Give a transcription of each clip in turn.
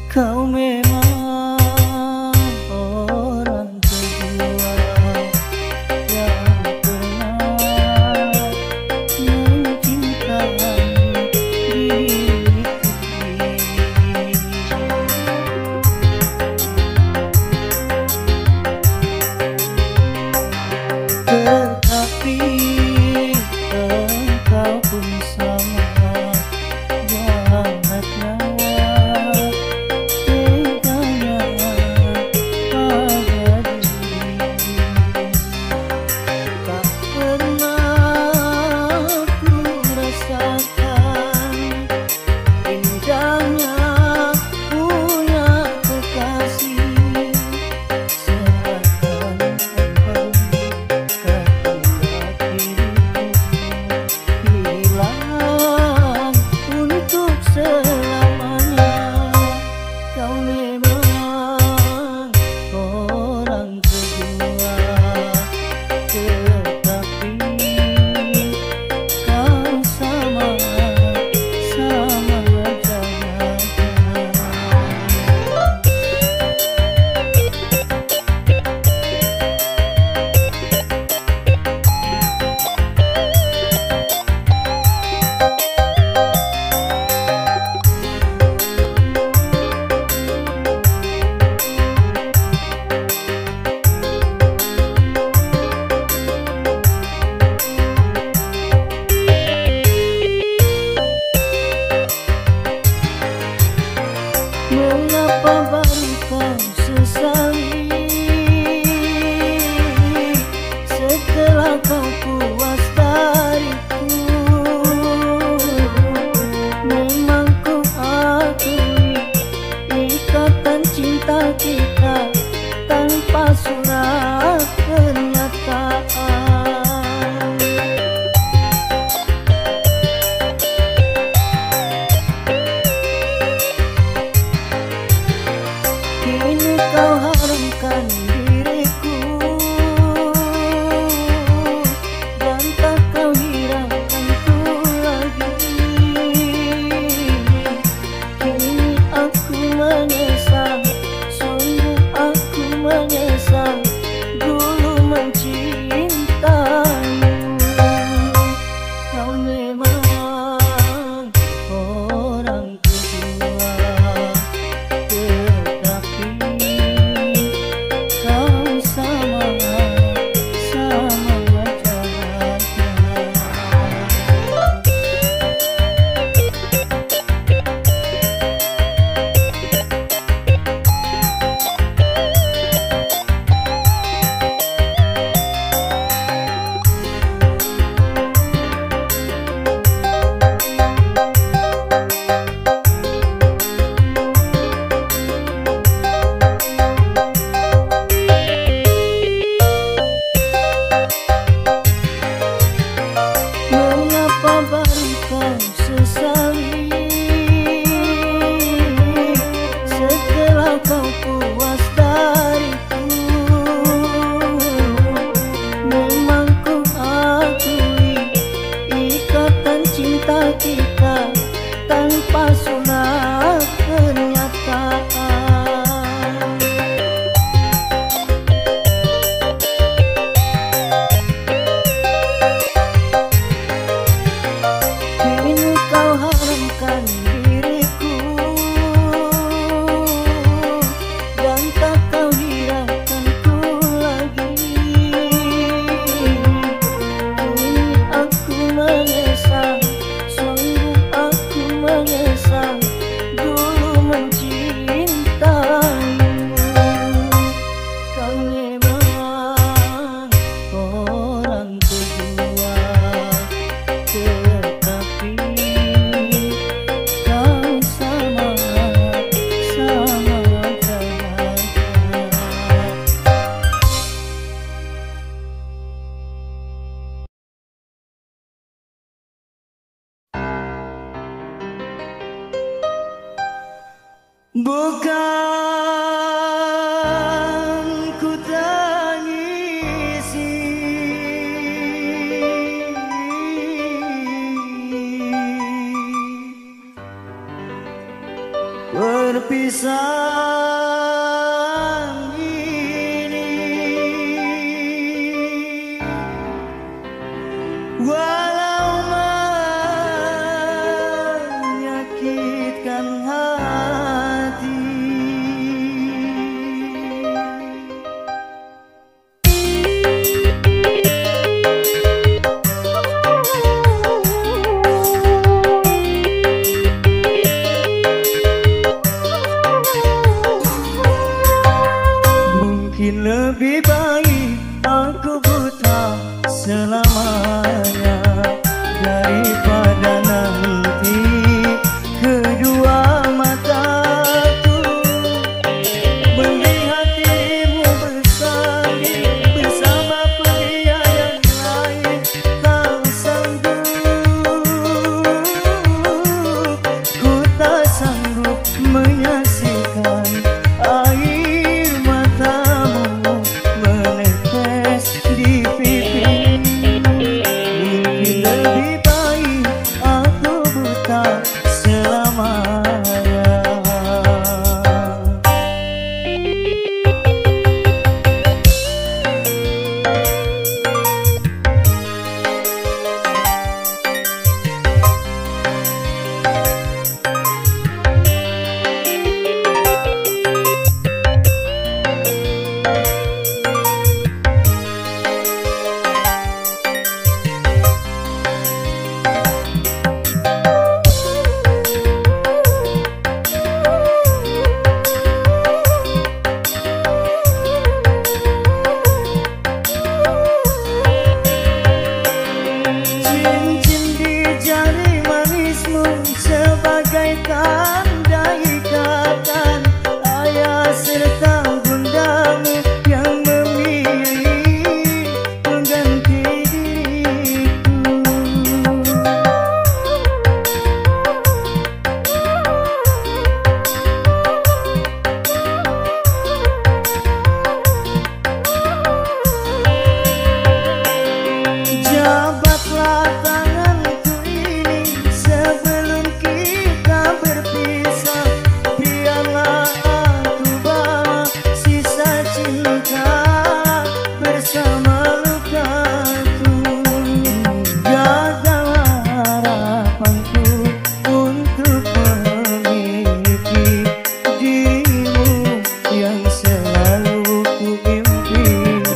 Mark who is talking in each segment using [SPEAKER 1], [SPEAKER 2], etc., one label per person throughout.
[SPEAKER 1] Kau memang orang kedua yang pernah mencintai diriku. Tetapi engkau pun sama jahatnya, teganya pada diriku. Tak pernah ku rasakan indahnya punya kekasih, seakan engkau hilang untuk selamanya. Kau memang orang kedua, tetapi kau sama jahatnya. Mengapa baru kau sesali setelah kau puas dariku? Memang ku akui ikatan cinta kita tanpa surat pernyataan. Kini kau haramkan diriku dan tak kau hiraukanku lagi. Kini aku menyesal, sungguh aku menyesal dulu mencintaimu. Kau memang orang kedua, tetapi kau sama Mengapa baru kau sesali setelah kau puas dariku? Memang ku akui ikatan cinta kita tanpa surat pernyataan. Kini kau haramkan diriku dan tak kau hiraukanku lagi. Kini aku menyesal, sungguh aku menyesal dulu mencintaimu. Kau memang orang kedua, tetapi kau sama jahatnya. Bukan ku tangisi perpisahan ini, walau menyakitkan hati. Mungkin lebih baik aku buta selamanya daripada nanti kedua mataku melihat dirimu bersanding bersama pria yang lain. Tak sanggup, ku tak sanggup menyaksikan air matamu menetes di pipi. Mungkin lebih baik aku buta selamanya. Sebagai tanda ikatan ayah serta bundamu yang memilih pengganti diriku. Jabatlah tanganku ini sebelum kita berpisah. Biarlah aku bawa sisa cinta bersama lukaku. Gagal harapanku untuk memiliki dirimu yang selalu ku impikan.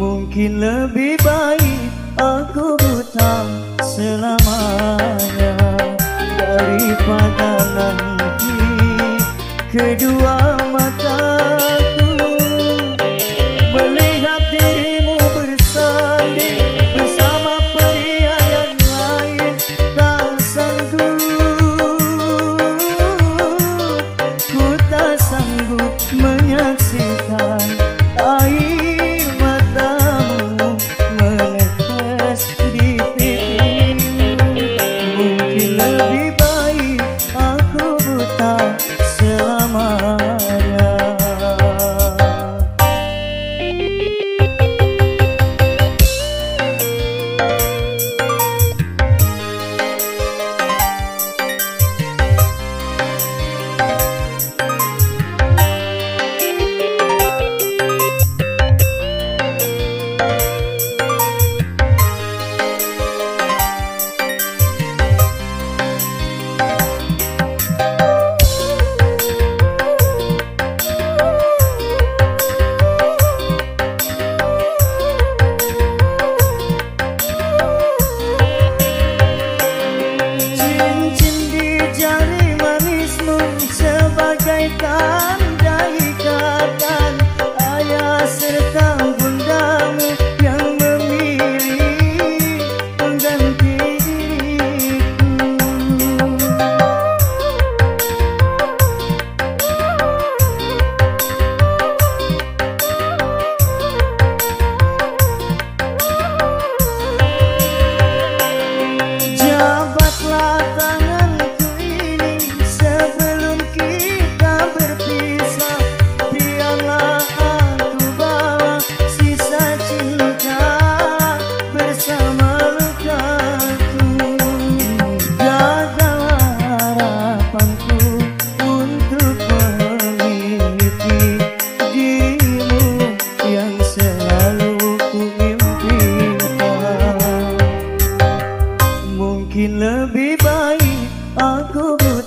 [SPEAKER 1] Mungkin lebih baik aku buta selamanya daripada nanti kedua mataku melihat dirimu bersanding bersama pria yang lain. Tak sanggup, ku tak sanggup menyaksikan air matamu menetes di pipimu. Mungkin lebih baik aku buta selamanya.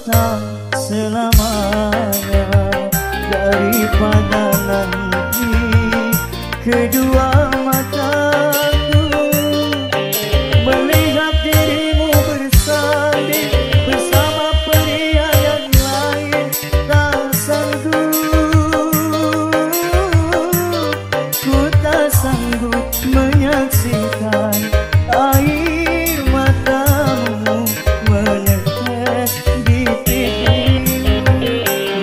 [SPEAKER 1] tak selamanya. Daripada nanti kedua mataku melihat dirimu bersanding bersama pria yang lain, tak sanggup, ku tak sanggup menyaksikan air matamu menetes di pipimu.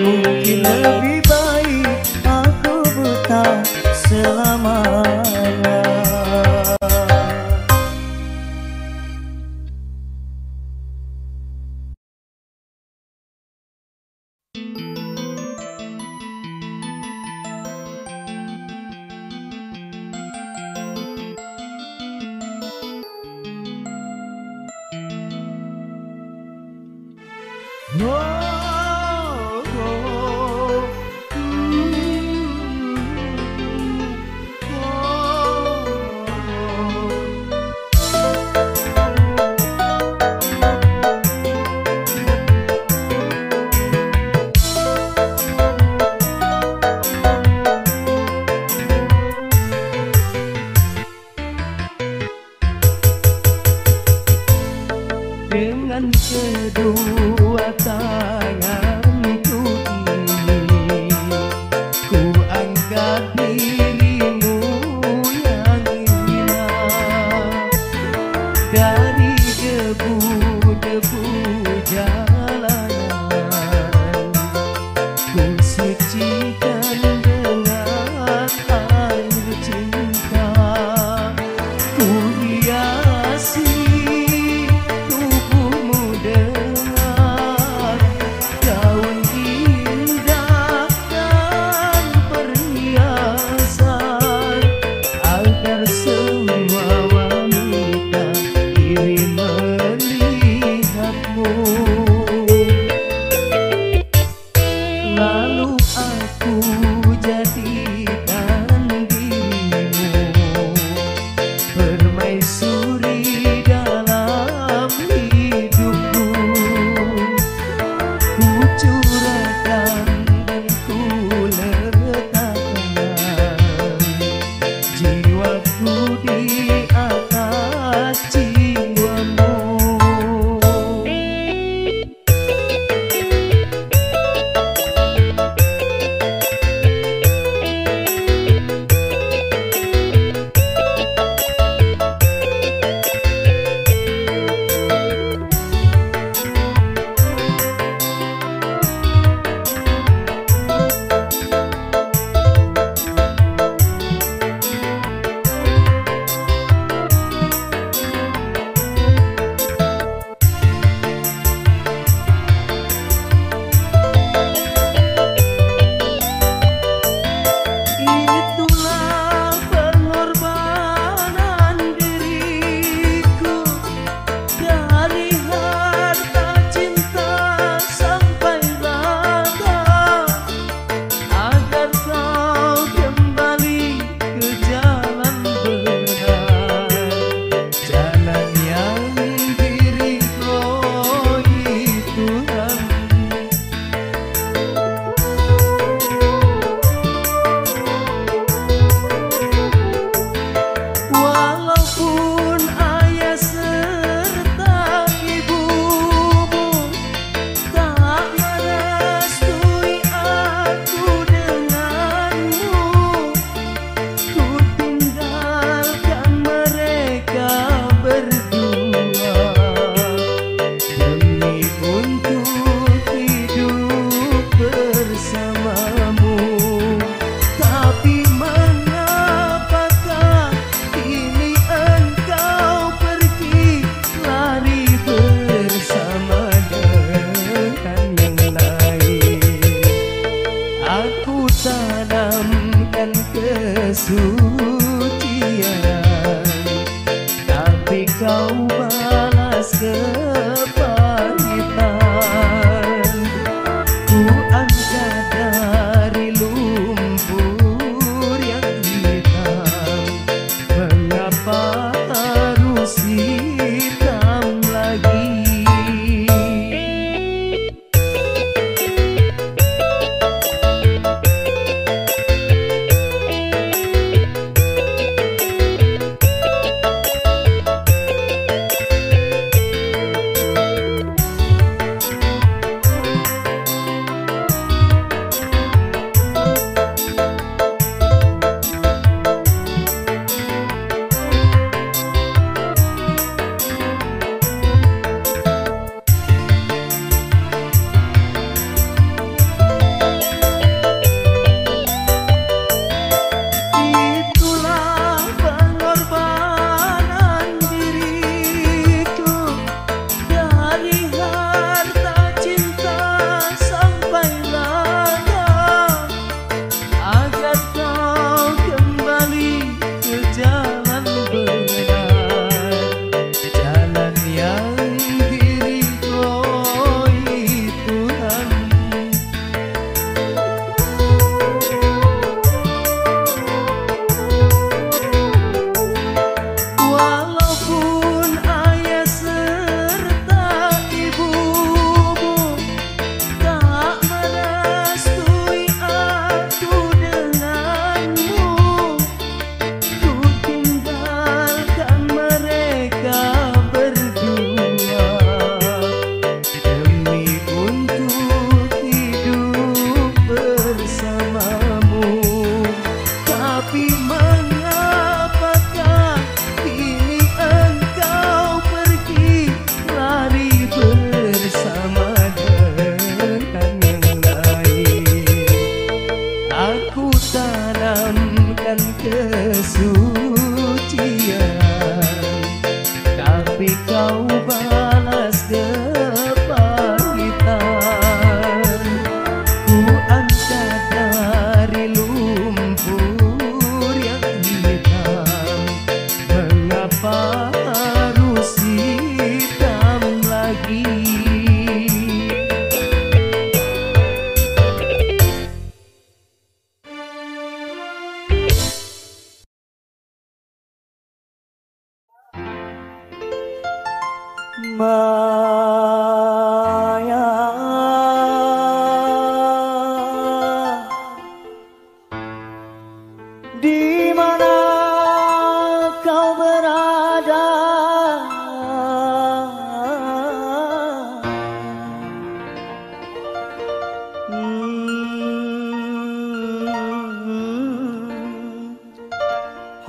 [SPEAKER 1] Mungkin lebih baik aku buta selamanya.
[SPEAKER 2] Dengan kedua tanganku ini ku angkat dirimu yang hina dari debu-debu jalanan. Ku sucikan dengan air cinta, ku hiasi lalu aku jadikan dirimu permaisuri dalam hidupku. Ku curahkan dan ku letakkan jiwaku di atas jiwamu.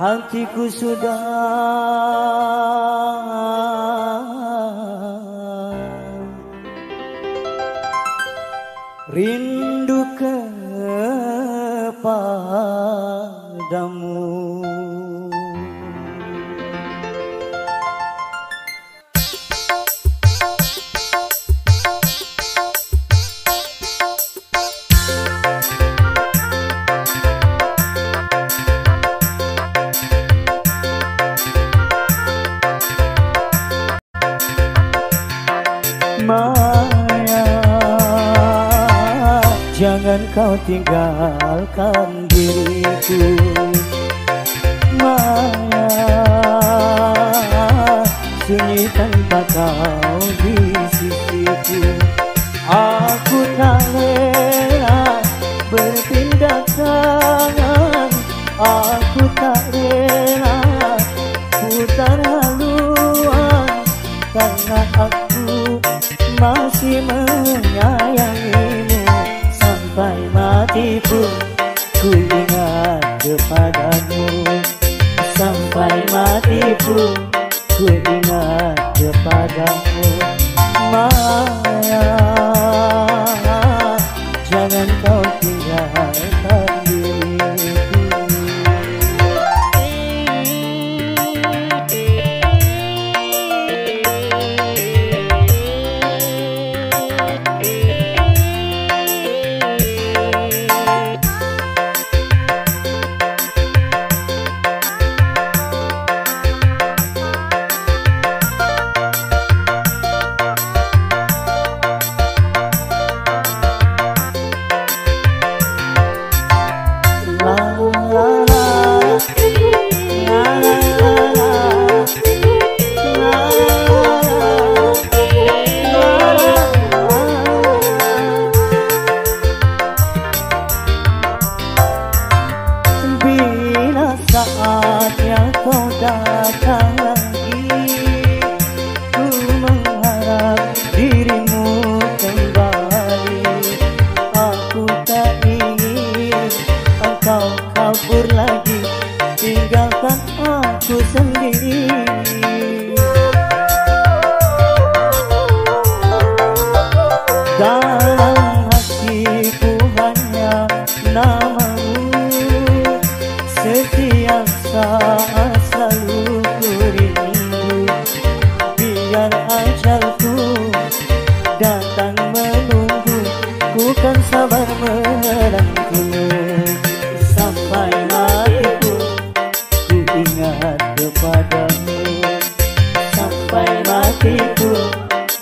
[SPEAKER 1] hatiku sudah rindu kepadamu. Maya, jangan kau tinggalkan diriku. Maya, sunyi tanpa kau di sisiku. Aku tak rela berpindah tangan, aku tak rela putar haluan, karena aku masih menyayangimu. Sampai mati pun ku ingat kepadamu. Sampai mati pun ku ingat kepadamu. Maya, jangan kau tinggalkan diriku. Bila saatnya kau datang lagi, ku mengharap dirimu kembali. Aku tak ingin engkau kabur lagi, tinggalkan aku sendiri. Dalam hatiku hanya namamu, setiap saat selalu ku rindu. Biar ajalku datang menunggu, ku kan sabar menantimu. Sampai matiku ku ingat kepadamu. Sampai matiku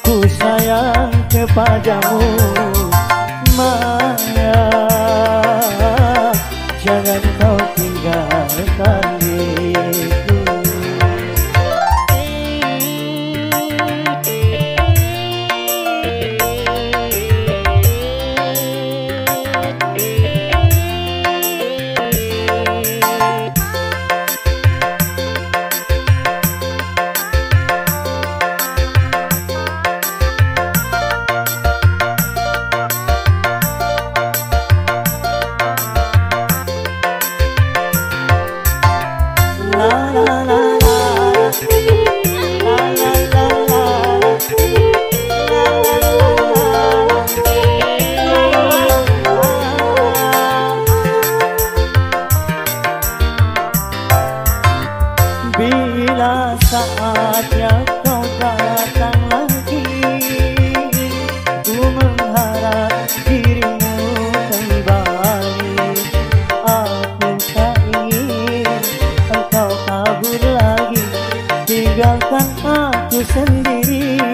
[SPEAKER 1] ku sayang kepadamu. Maya, jangan kau tinggalkan diriku. Bila saatnya kau datang lagi, ku mengharap dirimu kembali. Aku tak ingin engkau kabur lagi, tinggalkan aku sendiri.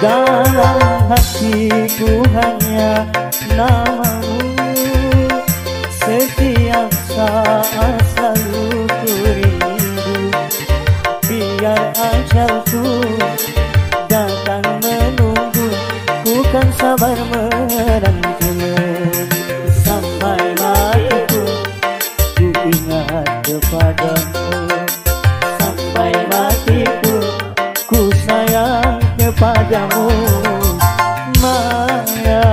[SPEAKER 1] Dalam hatiku hanya namamu, setiap saat selalu ku rindu. Biar ajalku datang menunggu, ku kan sabar menantimu. Sampai matiku ku ingat kepadamu. Sampai matiku ku sayang kepadamu. Maya,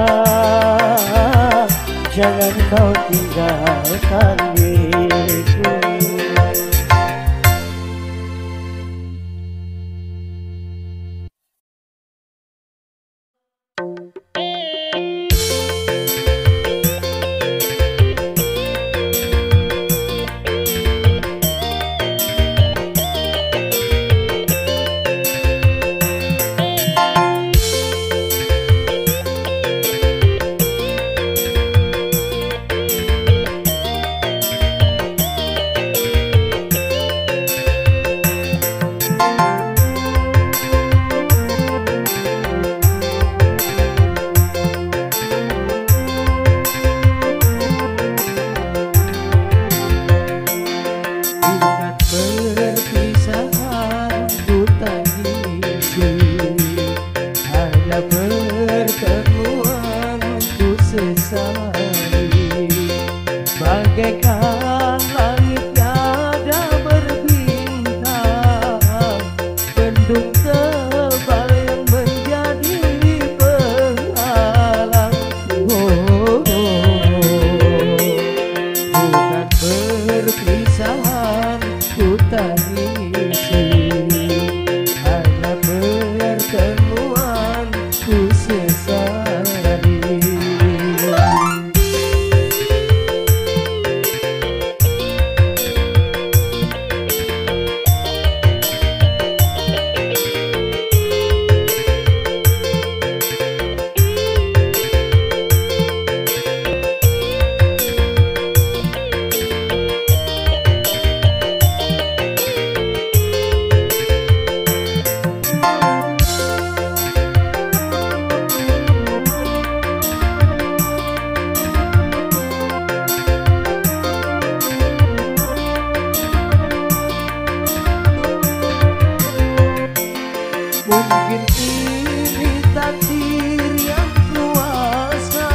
[SPEAKER 2] Mungkin ini takdir yang kuasa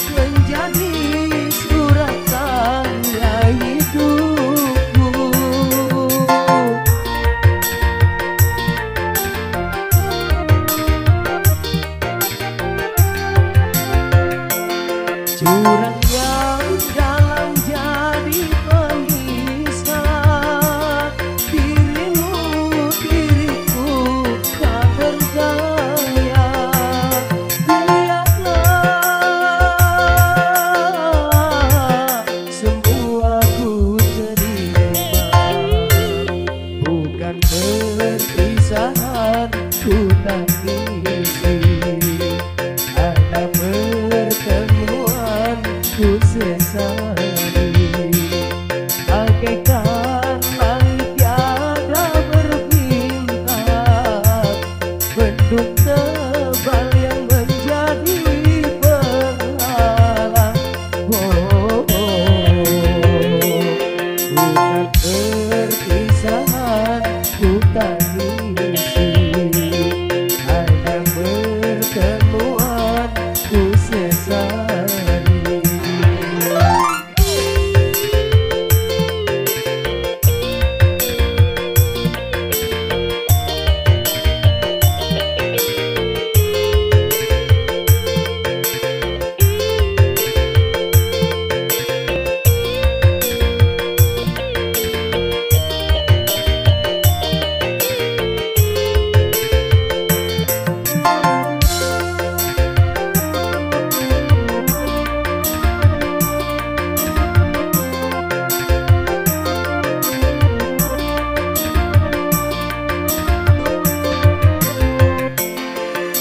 [SPEAKER 2] menjadi surat tanda hidupku. Jurang yang dalam jadi pemisah dirimu, diriku tak berdaya. Biarlah semua ku terima, bukan perpisahan ku tangisi, ada pertemuan ku sesali. Bagaikan langit tiada berbintang, bendung tebal yang menjadi penghalang. Bukan perpisahan ku tangisi, ada pertemuan ku sesali.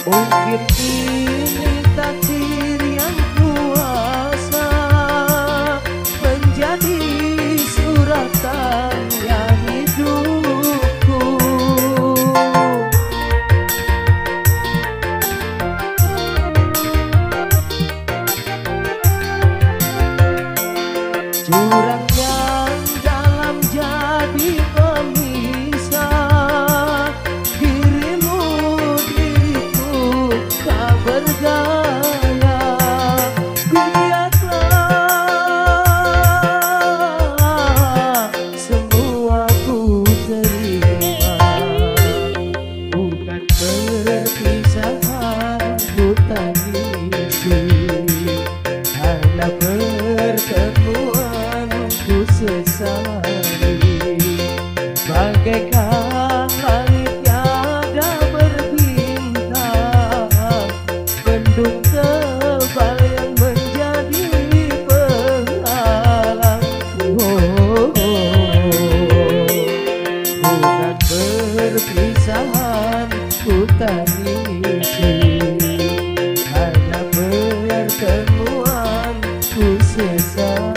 [SPEAKER 2] Mungkin ini takdir yang kuasa menjadi suratan yang hidupku. Jurang yang dalam jadi pemisah dirimu, diriku tak berdaya. Biarlah semua ku terima, bukan perpisahan ku tangisi, hanya pertemuan ku sesali. Bagaikan langit tiada berbintang, bendung tebal yang menjadi penghalang. Bukan perpisahan ku tangisi, hanya pertemuan ku sesali.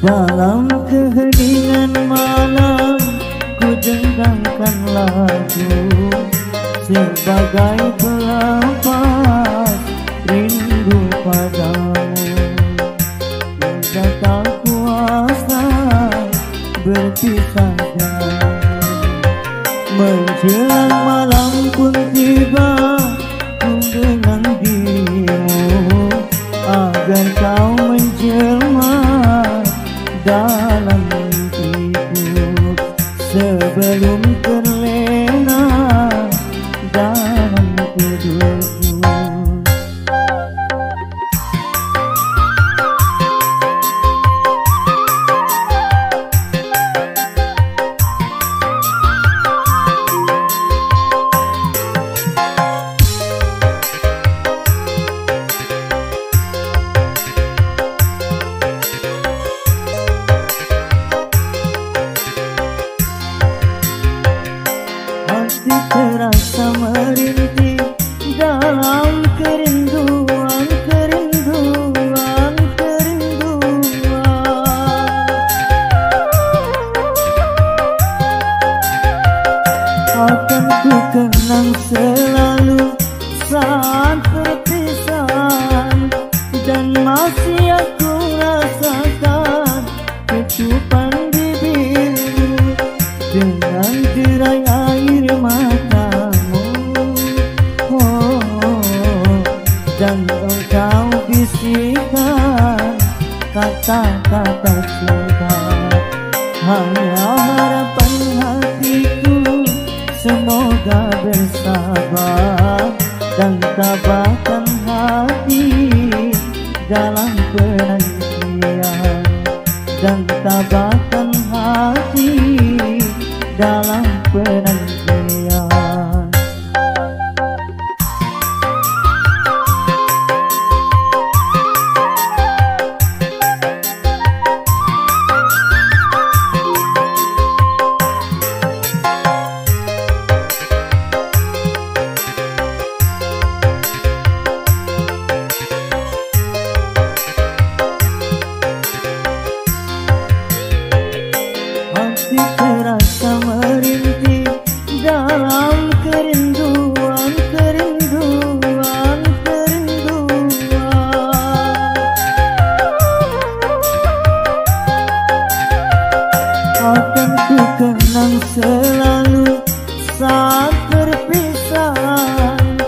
[SPEAKER 1] Dalam keheningan malam ku dendangkan lagu sebagai pelepas rindu padamu. Sudah tak kuasa berpisah menjelang malam pun tiba, ku dengan dirimu agar kau menjelma dalam mimpiku sebelum terlena dalam tidurku. hati terasa merintih dalam kerinduan, kerinduan, kerinduan. Akan ku kenang selalu saat perpisahan, dan masih aku rasakan kecupan bibirmu dengan derai air matamu. Oh, dan engkau bisikan kata-kata cinta. Hanya harapan hatiku semoga bersabar dan tabahkan hati dalam penantian, dan tabahkan hati dalam penantian. Hati terasa merintih dalam kerinduan, kerinduan, kerinduan. Akan ku kenang selalu saat perpisahan,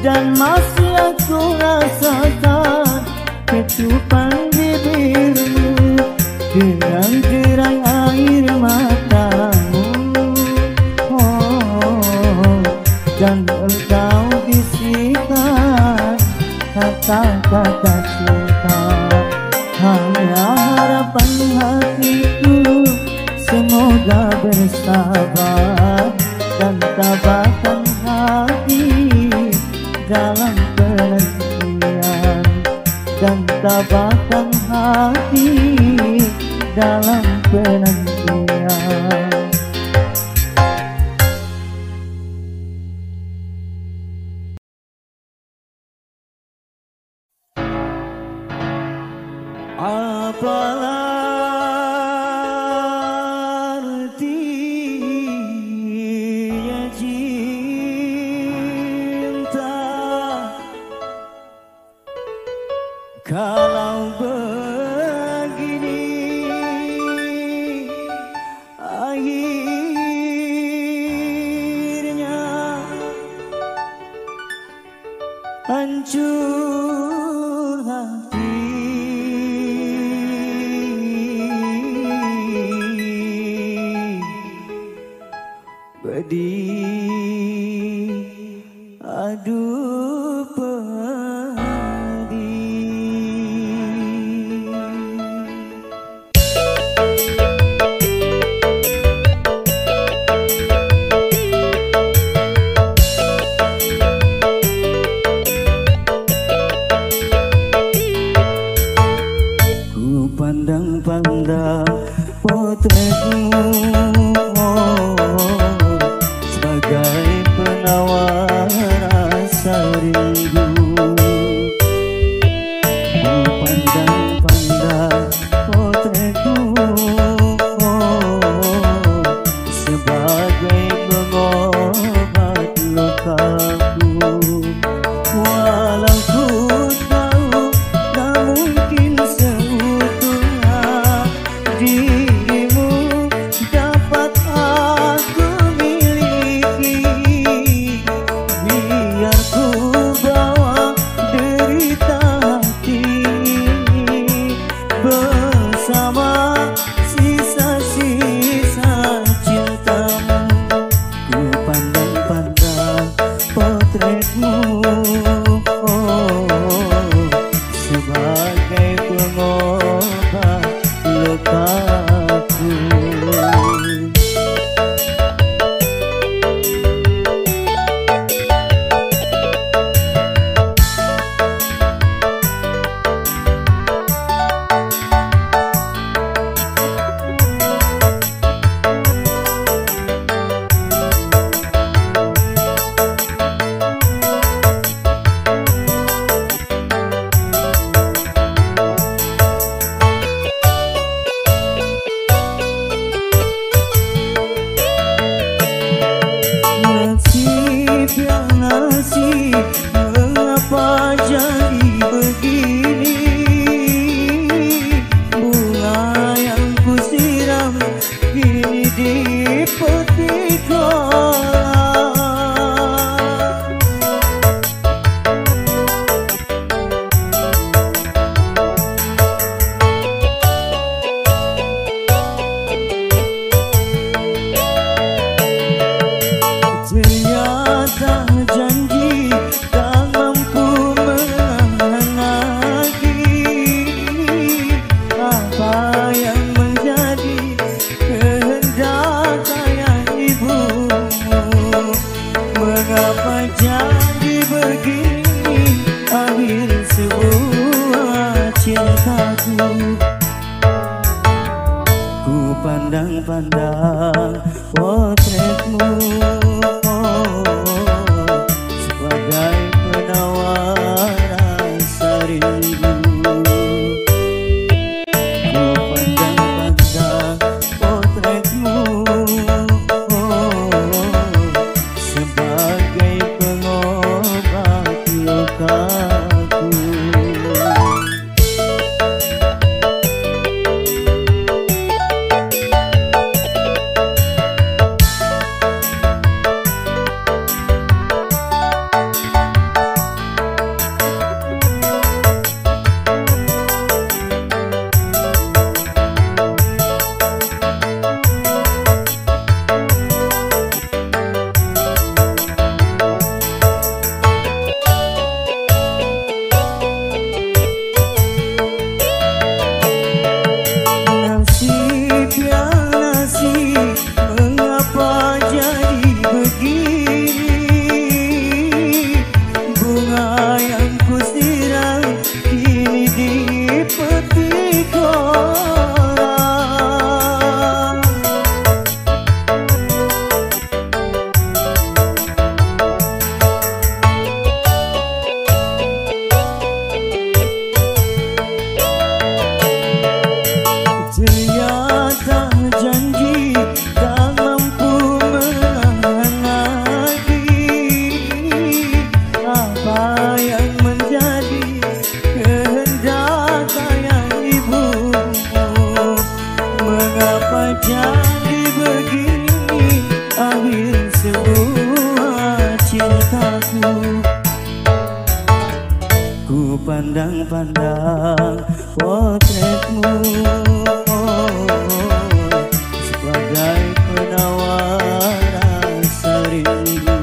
[SPEAKER 1] dan masih aku rasakan kecupan bibirmu dengan derai air matamu. Oh, dan engkau bisikan kata-kata cinta. Hanya harapan hatiku semoga bersabar dan tabahkan hati dalam penantian, dan tabahkan hati dalam penantian. Apalah artinya cinta kalau begini akhirnya hancur hati. Pedih, aduh pedih. Ku pandang-pandang potretmu, sebagai penawar rasa peti kolam. Ternyata janji tak mampu menahan lagi apa yang menjadi kehendak ayah ibumu. Mengapa jadi begini akhir sebuah cintaku? Ku pandang-pandang potretmu sebagai penawar rasa rindu. Ku pandang-pandang potretmu sebagai pengobat lukaku. Mengapa jadi begini? Bunga yang kusiram kini dipetik orang. Ternyata janji tak mampu menahan lagi apa yang menjadi kehendak ayah ibumu. Mengapa jadi begini akhir sebuah cintaku? Ku pandang-pandang potretmu sebagai penawar rasa rindu.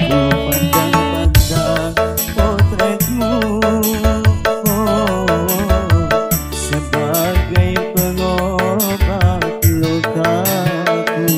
[SPEAKER 1] Ku pandang-pandang potretmu sebagai pengobat lukaku.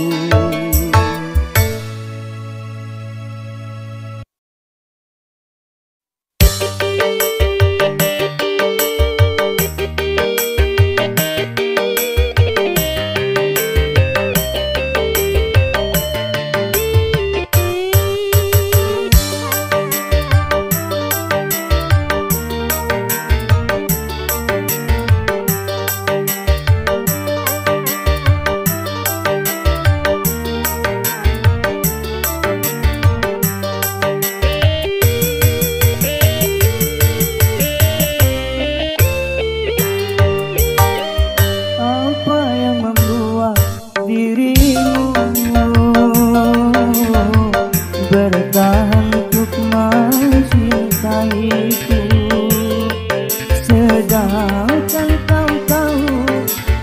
[SPEAKER 1] Bertahan untuk mencintaiku, sedangkan kau tahu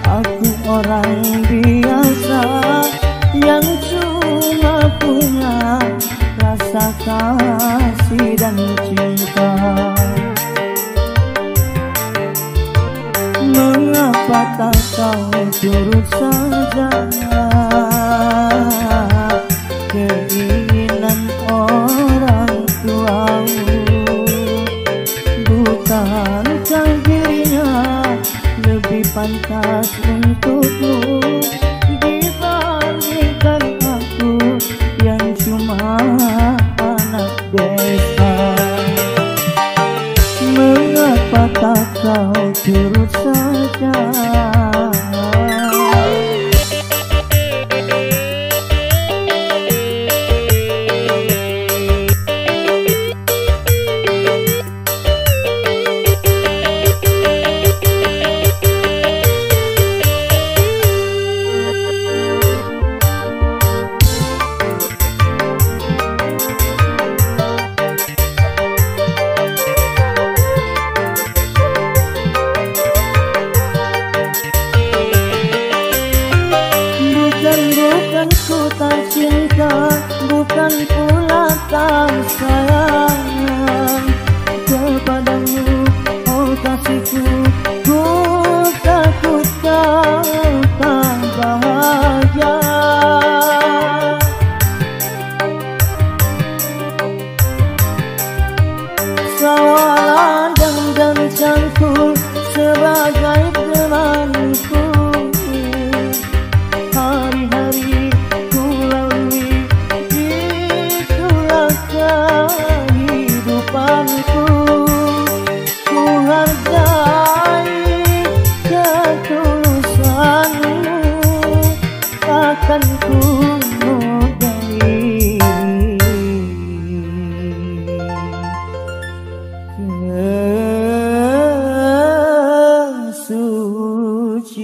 [SPEAKER 1] aku orang biasa yang cuma punya rasa kasih dan cinta. Mengapa tak kau turut saja keinginan orang tuamu? Bukankah dirinya lebih pantas untukmu dibandingkan aku yang cuma anak desa? Mengapa tak kau turut saja takkan ku modali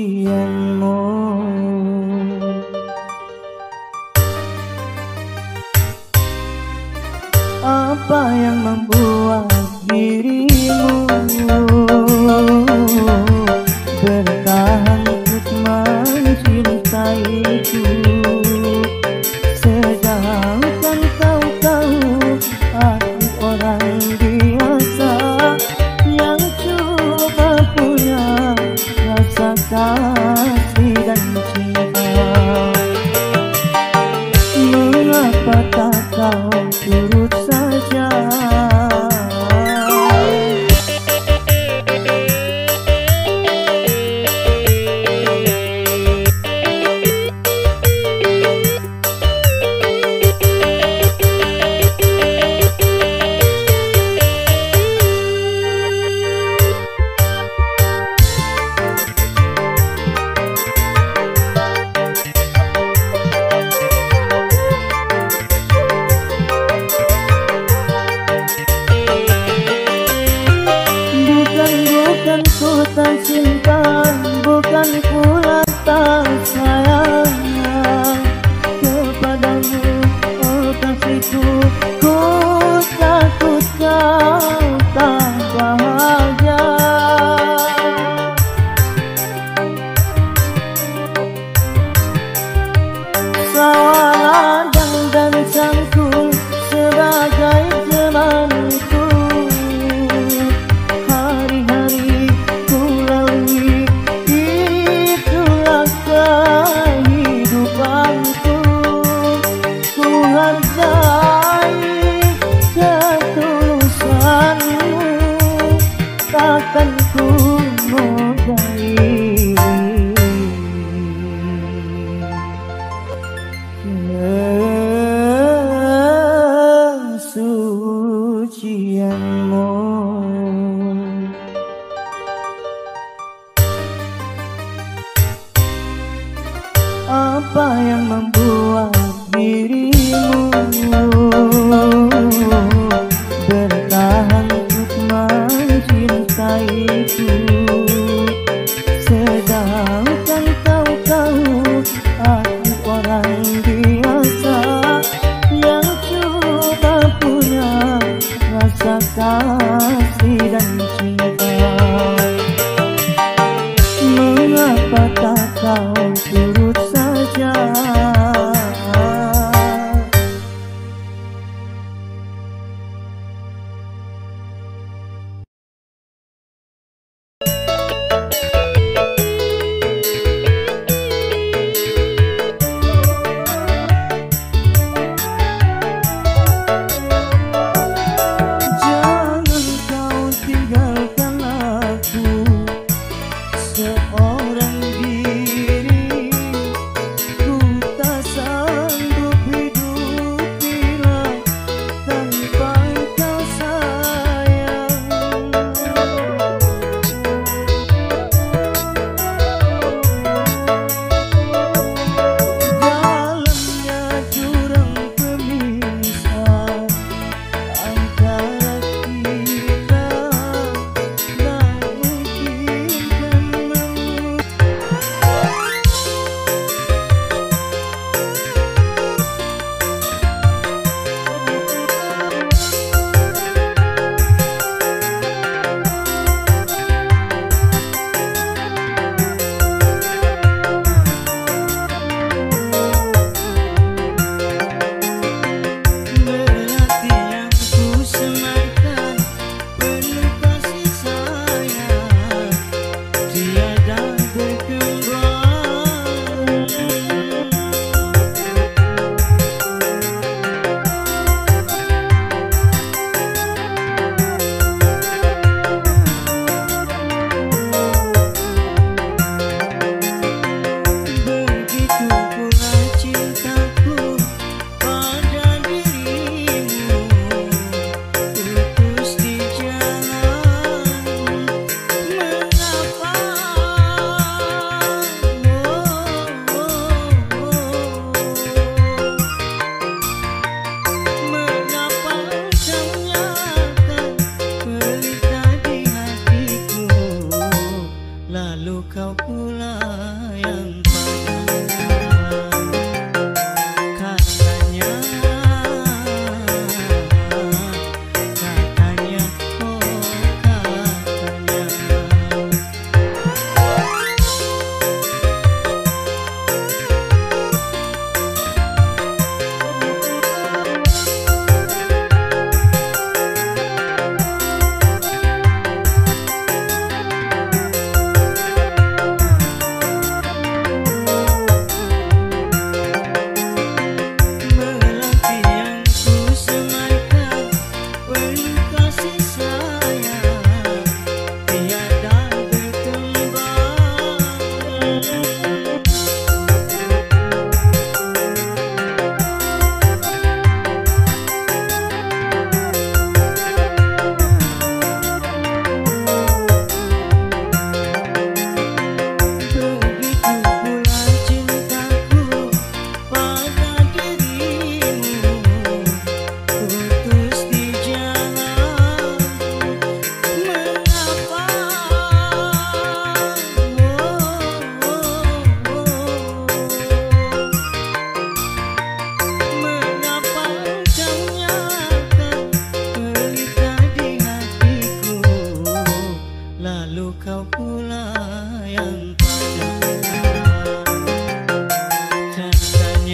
[SPEAKER 1] kesucianmu. Apa yang membuat dirimu bertahan untuk mencintaiku, sedangkan kau tahu aku orang biasa yang cuma punya rasa kasih dan cinta. Mengapa tak kau turut saja? Bukan ku tak cinta, bukan pula tak sayang kepadamu, oh kasihku. Ku takut kau tak bahagia. Salah dan sangkul sebagai temanku. Hari-hari ku lalui, itulah kehidupanku. Ku hargai ketulusanmu, takkan ku modali kesucianmu. Apa yang membuat dirimu bertahan untuk mencintaiku, sedangkan kau tahu aku orang biasa yang cuma punya rasa kasih dan cinta. Mengapa tak kau turut saja?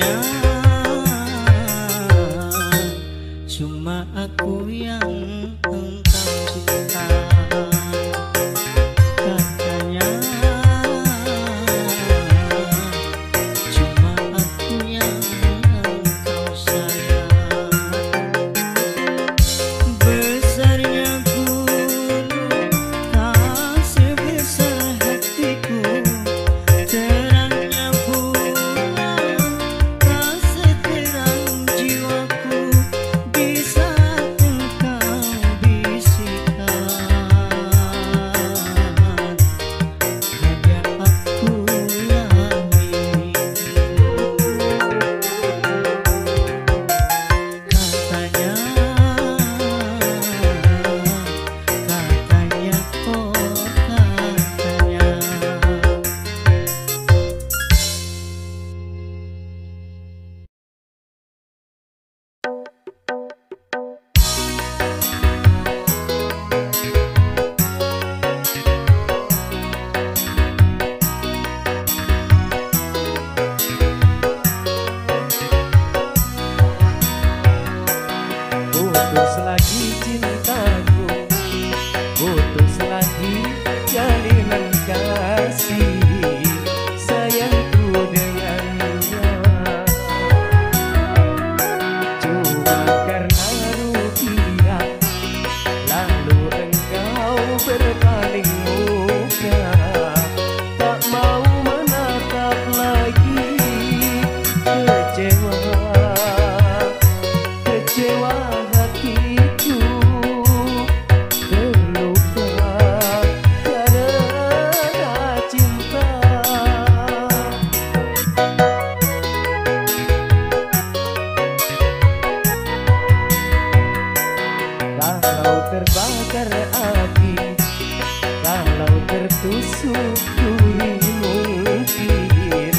[SPEAKER 1] Katanya cuma aku yang engkau cinta. Katanya cuma aku yang engkau sayang. Besarnya gunung tak sebesar hatiku, terangnya bulan tak seterang jiwaku. Di saat engkau bisikan, hanya aku yang milikmu. Katanya, katanya, oh katanya.
[SPEAKER 2] Putus lagi cintaku, putus lagi jalinan kasih sayangku dengannya. Cuma karena rupiah, lalu engkau berpaling muka, tak mau menatap lagi. Kecewa, kecewa hatiku, terluka karena cinta. Kalau terbakar api, kalau tertusuk duri, mungkin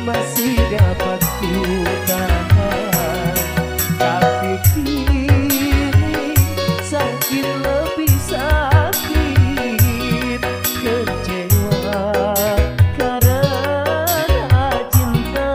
[SPEAKER 2] masih dapat ku tahan. Tapi kini sakit lebih sakit, kecewa karena cinta.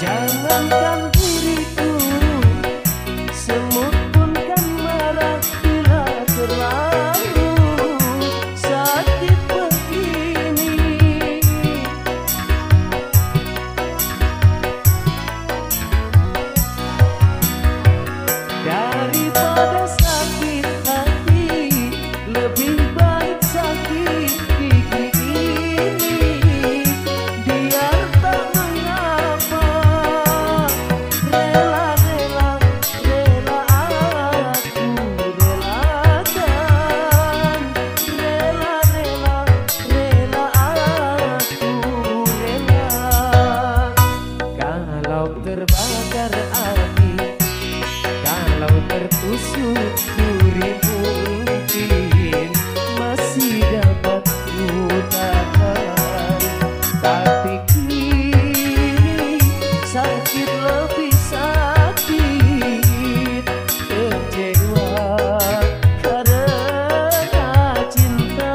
[SPEAKER 2] Jangankan diriku, semut pun kan marah bila terlalu sakit begini. Daripada sakit hati, lebih baik sakit gigi ini. Biar tak mengapa, rela, rela, rela aku relakan. Rela, rela, rela aku rela. Kalau terbakar api, kalau tertusuk duri, mungkin masih dapat ku tahan. Tapi kini sakit lebih sakit, kecewa karena cinta.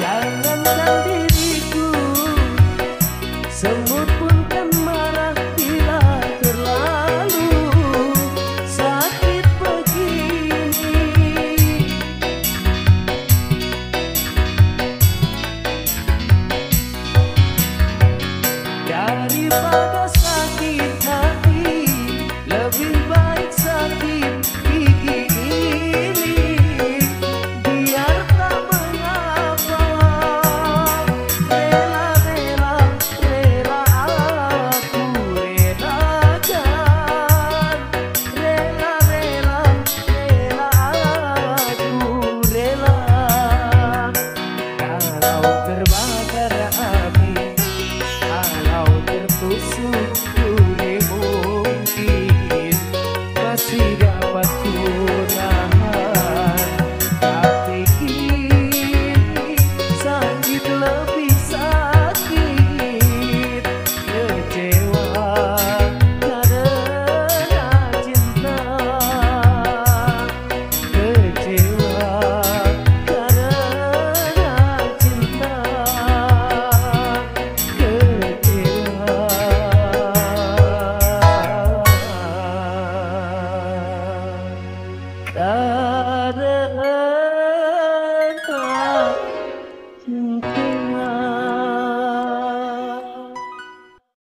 [SPEAKER 2] Jangankan diriku, semut pun kan marah bila terlalu sakit begini. Daripada sakit